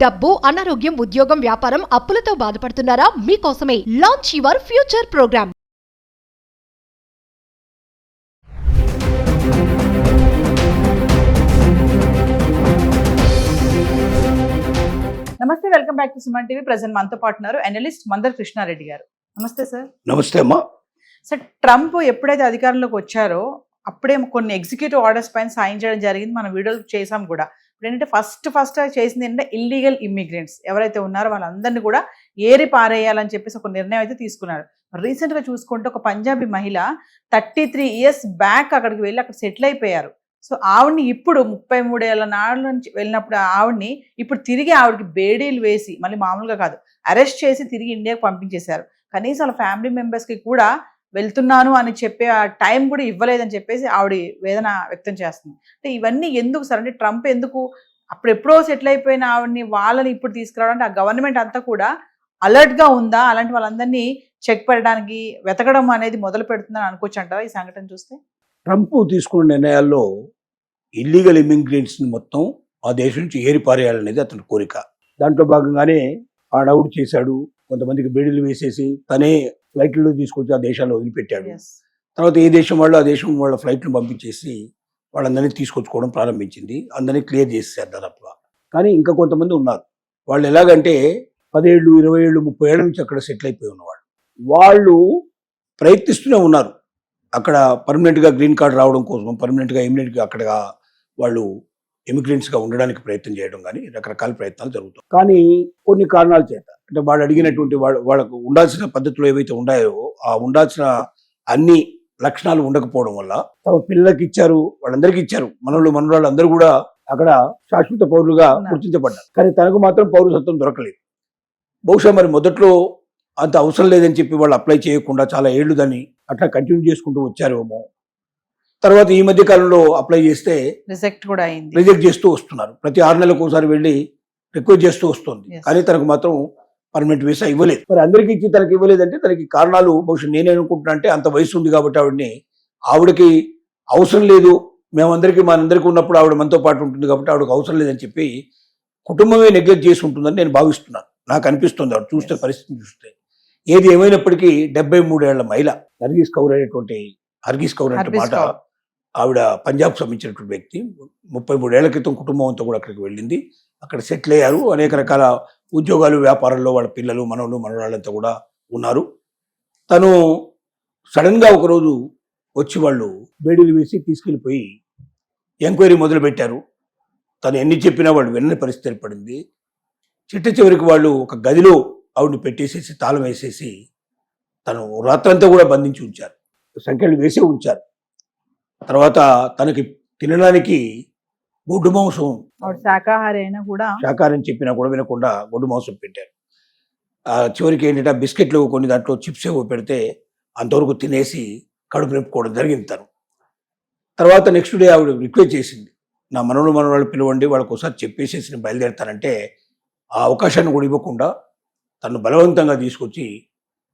డబ్బు, అనారోగ్యం, ఉద్యోగం, వ్యాపారం, అప్పులతో బాధపడుతున్నారా? మీకోసమే లాంచ్ యువర్ ఫ్యూచర్ ప్రోగ్రామ్. నమస్తే, welcome back to Suman TV. Present మనతో పాటు ఉన్నారు అనలిస్ట్ మందర్ కృష్ణారెడ్డి గారు. నమస్తే సార్. నమస్తే అమ్మా. సార్, ట్రంప్ ఎప్పుడైతే అధికారంలోకి వచ్చారో అప్పుడే కొన్ని ఎగ్జిక్యూటివ్ ఆర్డర్స్ పైన సైన్ చేయడం జరిగింది. మనం వీడియోలు చేసాం కూడా. ఇప్పుడు ఏంటంటే ఫస్ట్ చేసింది ఏంటంటే ఇల్లీగల్ ఇమ్మిగ్రెంట్స్ ఎవరైతే ఉన్నారో వాళ్ళందరినీ కూడా ఏరి పారేయాలని చెప్పేసి ఒక నిర్ణయం అయితే తీసుకున్నారు. రీసెంట్గా చూసుకుంటే ఒక పంజాబీ మహిళ 33 years బ్యాక్ అక్కడికి వెళ్ళి అక్కడ సెటిల్ అయిపోయారు. సో ఆవిడ్ని ఇప్పుడు 33 ఏళ్ల నాడు నుంచి వెళ్ళినప్పుడు ఆవిడ్ని ఇప్పుడు తిరిగి ఆవిడకి బేడీలు వేసి మళ్ళీ మామూలుగా కాదు అరెస్ట్ చేసి తిరిగి ఇండియాకి పంపించేశారు. కనీసం వాళ్ళ ఫ్యామిలీ మెంబర్స్కి కూడా వెళ్తున్నాను అని చెప్పే ఆ టైం కూడా ఇవ్వలేదని చెప్పేసి ఆవిడ వేదన వ్యక్తం చేస్తుంది. అంటే ఇవన్నీ ఎందుకు సార్? అంటే ట్రంప్ ఎందుకు అప్పుడు ఎప్పుడో సెటిల్ అయిపోయిన ఆవిడని వాళ్ళని ఇప్పుడు తీసుకురావడం? అంటే ఆ గవర్నమెంట్ అంతా కూడా అలర్ట్గా ఉందా? అలాంటి వాళ్ళందరినీ చెక్ పెట్టడానికి వెతకడం అనేది మొదలు పెడుతుందని అనుకోవచ్చు అంటారా ఈ సంఘటన చూస్తే? ట్రంప్ తీసుకున్న నిర్ణయాల్లో ఇల్లీగల్ ఇమిగ్రెంట్స్ని మొత్తం ఆ దేశం నుంచి ఏరిపారేయాలనేది అతని కోరిక. దాంట్లో భాగంగానే ఆడవుడు చేశాడు. కొంతమందికి బేడీలు వేసేసి తనే ఫ్లైట్లో తీసుకొచ్చి ఆ దేశాల్లో వదిలిపెట్టాడు. తర్వాత ఏ దేశం వాళ్ళు ఆ దేశం వాళ్ళ ఫ్లైట్లు పంపించేసి వాళ్ళందరినీ తీసుకొచ్చుకోవడం ప్రారంభించింది. అందరినీ క్లియర్ చేసేసారు దాదాపుగా. కానీ ఇంకా కొంతమంది ఉన్నారు. వాళ్ళు ఎలాగంటే 10 ఏళ్ళు, 20 ఏళ్ళు, 30 ఏళ్ళ నుంచి అక్కడ సెటిల్ అయిపోయి ఉన్నవాళ్ళు. వాళ్ళు ప్రయత్నిస్తూనే ఉన్నారు అక్కడ పర్మనెంట్గా గ్రీన్ కార్డ్ రావడం కోసం, పర్మనెంట్గా ఇమిడియట్గా అక్కడ వాళ్ళు ఇమిగ్రెంట్స్గా ఉండడానికి ప్రయత్నం చేయడం కానీ రకరకాల ప్రయత్నాలు జరుగుతాయి. కానీ కొన్ని కారణాల చేత, అంటే వాళ్ళు అడిగినటువంటి వాళ్ళకు ఉండాల్సిన పద్ధతులు ఏవైతే ఉన్నాయో ఆ ఉండాల్సిన అన్ని లక్షణాలు ఉండకపోవడం వల్ల తమ పిల్లలకి ఇచ్చారు, వాళ్ళందరికీ ఇచ్చారు. మనవాళ్ళు అందరూ కూడా అక్కడ శాశ్వత పౌరులుగా గుర్తించబడ్డారు. కానీ తనకు మాత్రం పౌరసత్వం దొరకలేదు. బహుశా మరి మొదట్లో అంత అవసరం లేదని చెప్పి వాళ్ళు అప్లై చేయకుండా చాలా ఏళ్ళు దాన్ని అట్లా కంటిన్యూ చేసుకుంటూ వచ్చారేమో. తర్వాత ఈ మధ్య కాలంలో అప్లై చేస్తే రిజెక్ట్ చేస్తూ వస్తున్నారు. ప్రతి 6 నెలలకు ఒకసారి వెళ్ళి రిక్వెస్ట్ చేస్తూ వస్తుంది. కానీ తనకు మాత్రం పర్మనెంట్ వీసా ఇవ్వలేదు. మరి అందరికీ ఇచ్చి తనకి ఇవ్వలేదంటే దానికి కారణాలు బహుశా నేనే అనుకుంటున్నా. అంటే అంత వయసు ఉంది కాబట్టి ఆవిడకి అవసరం లేదు, మనందరికీ ఉన్నప్పుడు ఆవిడ మనతో పాటు ఉంటుంది కాబట్టి ఆవిడకి అవసరం లేదని చెప్పి కుటుంబమే నెగ్లెక్ట్ చేసి ఉంటుందని నేను భావిస్తున్నాను. నాకు అనిపిస్తుంది ఆవిడ చూస్తే, పరిస్థితిని చూస్తే. ఏది ఏమైనప్పటికీ 73 ఏళ్ల మహిళ హర్గీస్ కౌర్ అంటే మాట ఆవిడ పంజాబ్ సంబంధించినటువంటి వ్యక్తి. 33 ఏళ్ల క్రితం కుటుంబం అంతా కూడా అక్కడికి వెళ్ళింది. అక్కడ సెటిల్ అయ్యారు. అనేక రకాల ఉద్యోగాలు, వ్యాపారాల్లో వాళ్ళ పిల్లలు, మనవాళ్ళంతా కూడా ఉన్నారు. తను సడన్గా ఒకరోజు వచ్చి వాళ్ళు బేడీలు వేసి తీసుకెళ్ళిపోయి ఎంక్వైరీ మొదలుపెట్టారు. తను ఎన్ని చెప్పినా వాళ్ళు వినని పరిస్థితి ఏర్పడింది. చివరికి వాళ్ళు ఒక గదిలో ఆవిడని పెట్టేసేసి తాళం వేసేసి తను రాత్రంతా కూడా బంధించి ఉంచారు, సంఖ్యలు వేసే ఉంచారు. తర్వాత తనకి తినడానికి గొడ్డు మాంసం, శాకాహారి అయినా కూడా శాకాహారం చెప్పినా కూడా వినకుండా గొడ్డు మాంసం పెట్టారు. చివరికి ఏంటంటే బిస్కెట్లు కొన్ని దాంట్లో చిప్స్ ఏవో పెడితే అంతవరకు తినేసి కడుపు నింపుకోవడం జరిగింది తను. తర్వాత నెక్స్ట్ డే ఆవిడ రిక్వెస్ట్ చేసింది, నా మనవాళ్ళు పిలవండి, వాళ్ళకి ఒకసారి చెప్పేసేసి నేను బయలుదేరుతానంటే ఆ అవకాశాన్ని కూడా ఇవ్వకుండా తను బలవంతంగా తీసుకొచ్చి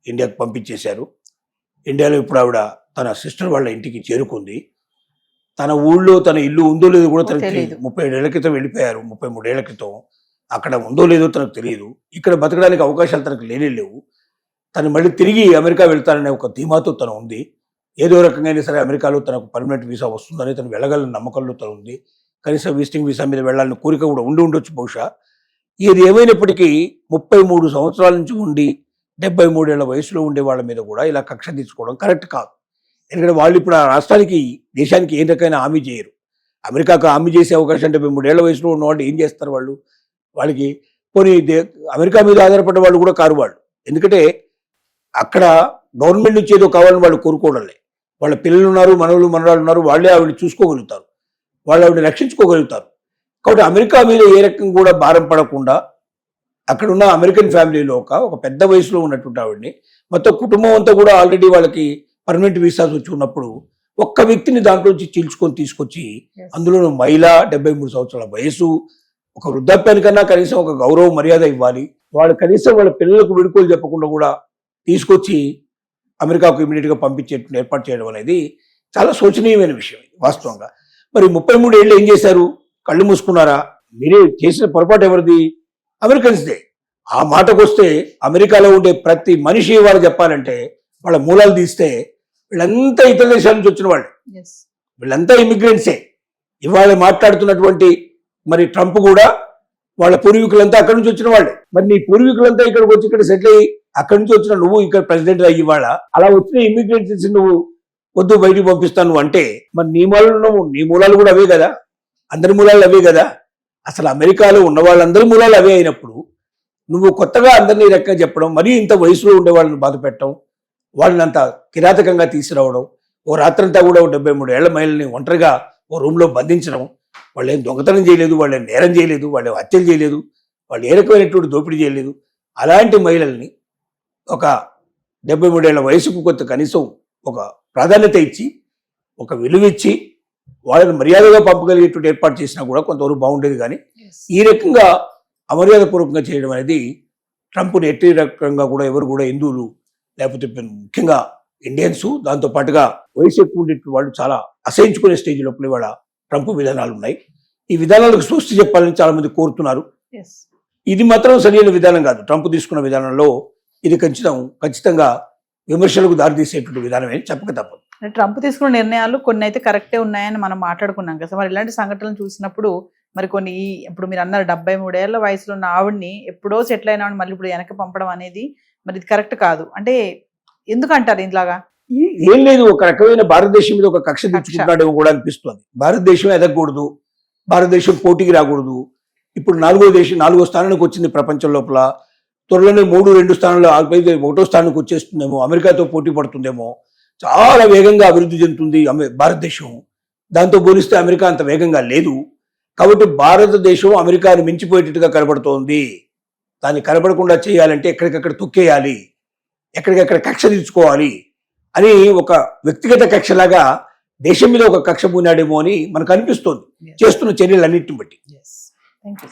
ఇండియాకి పంపించేశారు. ఇండియాలో ఇప్పుడు ఆవిడ తన సిస్టర్ వాళ్ళ ఇంటికి చేరుకుంది. తన ఊళ్ళో తన ఇల్లు ఉందో లేదో కూడా తనకు తెలియదు. 37 ఏళ్ల క్రితం వెళ్ళిపోయారు. 33 ఏళ్ల క్రితం అక్కడ ఉందో లేదో తనకు తెలియదు. ఇక్కడ బతకడానికి అవకాశాలు తనకు లేవు. తను మళ్ళీ తిరిగి అమెరికా వెళ్తాననే ఒక ధీమాతో తను ఉంది. ఏదో రకంగా సరే అమెరికాలో తనకు పర్మనెంట్ వీసా వస్తుందని తను వెళ్ళగల నమ్మకంలో తను ఉంది. కనీసం విజిటింగ్ వీసా మీద వెళ్ళాలని కోరిక కూడా ఉండొచ్చు బహుశా. ఏది ఏమైనప్పటికీ 33 సంవత్సరాల నుంచి ఉండి 73 ఏళ్ల వయసులో ఉండే వాళ్ళ మీద కూడా ఇలా కక్ష తీసుకోవడం కరెక్ట్ కాదు. ఎందుకంటే వాళ్ళు ఇప్పుడు ఆ రాష్ట్రానికి, దేశానికి ఏ రకమైన హామీ చేయరు. అమెరికాకు హామీ చేసే అవకాశం 73 ఏళ్ల వయసులో ఉన్న వాళ్ళు ఏం చేస్తారు? వాళ్ళకి పోనీ అమెరికా మీద ఆధారపడ్డ వాళ్ళు కూడా కారు వాళ్ళు. ఎందుకంటే అక్కడ గవర్నమెంట్ నుంచి ఏదో కావాలని వాళ్ళు కోరుకోవడంలే. వాళ్ళ పిల్లలు ఉన్నారు, మనవాళ్ళు ఉన్నారు, వాళ్ళే ఆవిడని చూసుకోగలుగుతారు, వాళ్ళు ఆవిడని రక్షించుకోగలుగుతారు. కాబట్టి అమెరికా మీద ఏ రకం కూడా భారం పడకుండా అక్కడున్న అమెరికన్ ఫ్యామిలీలో ఒక పెద్ద వయసులో ఉన్నటువంటి ఆవిడని, మొత్తం కుటుంబం అంతా కూడా ఆల్రెడీ వాళ్ళకి పర్మనెంట్ వీసాస్ వచ్చి ఉన్నప్పుడు ఒక్క వ్యక్తిని దాంట్లోంచి చీల్చుకొని తీసుకొచ్చి, అందులో మహిళ, 73 సంవత్సరాల వయసు, ఒక వృద్ధాప్యానికన్నా కనీసం ఒక గౌరవ మర్యాద ఇవ్వాలి. వాళ్ళు కనీసం వాళ్ళ పిల్లలకు విడుకోలు చెప్పకుండా కూడా తీసుకొచ్చి అమెరికాకు ఇమీడియట్గా పంపించేట్టు ఏర్పాటు చేయడం అనేది చాలా శోచనీయమైన విషయం వాస్తవంగా. మరి 33 ఏళ్ళు ఏం చేశారు? కళ్ళు మూసుకున్నారా? మీరే చేసిన పొరపాటు ఎవరిది? అమెరికన్స్దే. ఆ మాటకు వస్తే అమెరికాలో ఉండే ప్రతి మనిషి వాళ్ళు చెప్పాలంటే వాళ్ళ మూలాలు తీస్తే వీళ్ళంతా ఇతర దేశాల నుంచి వచ్చిన వాళ్ళు, వీళ్ళంతా ఇమిగ్రెంట్సే. ఇవాళ మాట్లాడుతున్నటువంటి మరి ట్రంప్ కూడా వాళ్ళ పూర్వీకులంతా అక్కడి నుంచి వచ్చిన వాళ్ళే. మరి నీ పూర్వీకులంతా ఇక్కడికి వచ్చి ఇక్కడ సెటిల్ అయ్యి అక్కడి నుంచి వచ్చిన నువ్వు ఇక్కడ ప్రెసిడెంట్ అయ్యి ఇవాళ అలా వచ్చిన ఇమిగ్రెంట్స్ నువ్వు వద్దు బయటికి పంపిస్తాను అంటే మరి నీ మూలాలు కూడా అవే కదా, అందరి మూలాలు అవే కదా. అసలు అమెరికాలో ఉన్న వాళ్ళందరి మూలాలు అవే అయినప్పుడు నువ్వు కొత్తగా అందరినీ రెక్క చెప్పడం, మరీ ఇంత వయసులో ఉండే వాళ్ళని బాధ పెట్టడం, వాళ్ళని అంత కిరాతకంగా తీసుకురావడం, ఓ రాత్రంతా కూడా 73 ఏళ్ల మహిళల్ని ఒంటరిగా ఓ రూమ్లో బంధించడం, వాళ్ళు ఏం దొంగతనం చేయలేదు, వాళ్ళు ఏం నేరం చేయలేదు, వాళ్ళు ఏం హత్యలు చేయలేదు, వాళ్ళు ఏ రకమైనటువంటి దోపిడీ చేయలేదు. అలాంటి మహిళల్ని ఒక 73 ఏళ్ల వయసుకు కొంత కనీసం ఒక ప్రాధాన్యత ఇచ్చి ఒక విలువ ఇచ్చి వాళ్ళని మర్యాదగా పంపగలిగేటువంటి ఏర్పాటు చేసినా కూడా కొంతవరకు బాగుండేది. కానీ ఈ రకంగా అమర్యాదపూర్వకంగా చేయడం అనేది ట్రంప్ని ఎట్టి రకంగా కూడా ఎవరు కూడా హిందువులు లేకపోతే ముఖ్యంగా ఇండియన్స్ దాంతో పాటుగా వయసు ఎక్కువ ఉండేటువంటి వాళ్ళు చాలా అసహించుకునే స్టేజ్ లోపల ఇవాళ ట్రంప్ విధానాలు ఉన్నాయి. ఈ విధానాలకు స్పష్టి చెప్పాలని చాలా మంది కోరుతున్నారు. ఇది మాత్రం సరైన విధానం కాదు. ట్రంప్ తీసుకున్న విధానంలో ఇది ఖచ్చితంగా విమర్శలకు దారితీసేటువంటి విధానమే చెప్పక తప్పదు. ట్రంప్ తీసుకున్న నిర్ణయాలు కొన్ని అయితే కరెక్టే ఉన్నాయని మనం మాట్లాడుకున్నాం కదా. మరి ఇలాంటి సంఘటనలు చూసినప్పుడు మరి కొన్ని ఇప్పుడు మీరు అన్నారు 73 ఏళ్ల వయసులో ఉన్న ఆవిడ్ని ఎప్పుడో సెటిల్ అయిన మళ్ళీ ఇప్పుడు వెనక్కి పంపడం అనేది మరి ఇది కరెక్ట్ కాదు అంటే ఎందుకంటారు ఇలాగా? ఏం లేదు, ఒక రకమైన భారతదేశం మీద ఒక కక్ష తెచ్చుకుంటున్నాడేమో కూడా అనిపిస్తుంది. భారతదేశం ఎదగకూడదు, భారతదేశం పోటీకి రాకూడదు. ఇప్పుడు 4వ స్థానానికి వచ్చింది ప్రపంచం లోపల. త్వరలోనే 3-2 స్థానాలు 1వ స్థానానికి వచ్చేస్తుందేమో, అమెరికాతో పోటీ పడుతుందేమో. చాలా వేగంగా అభివృద్ధి చెందుతుంది భారతదేశం. దాంతో పోలిస్తే అమెరికా అంత వేగంగా లేదు. కాబట్టి భారతదేశం అమెరికాను మించిపోయేటట్టుగా కనబడుతోంది. దాన్ని కనబడకుండా చేయాలంటే ఎక్కడికక్కడ తొక్కేయాలి, ఎక్కడికక్కడ కక్ష తీర్చుకోవాలి అని ఒక వ్యక్తిగత కక్షలాగా దేశం మీద ఒక కక్ష పూనాడేమో అని మనకు అనిపిస్తోంది చేస్తున్న చర్యలన్నింటిని బట్టి. Thank you.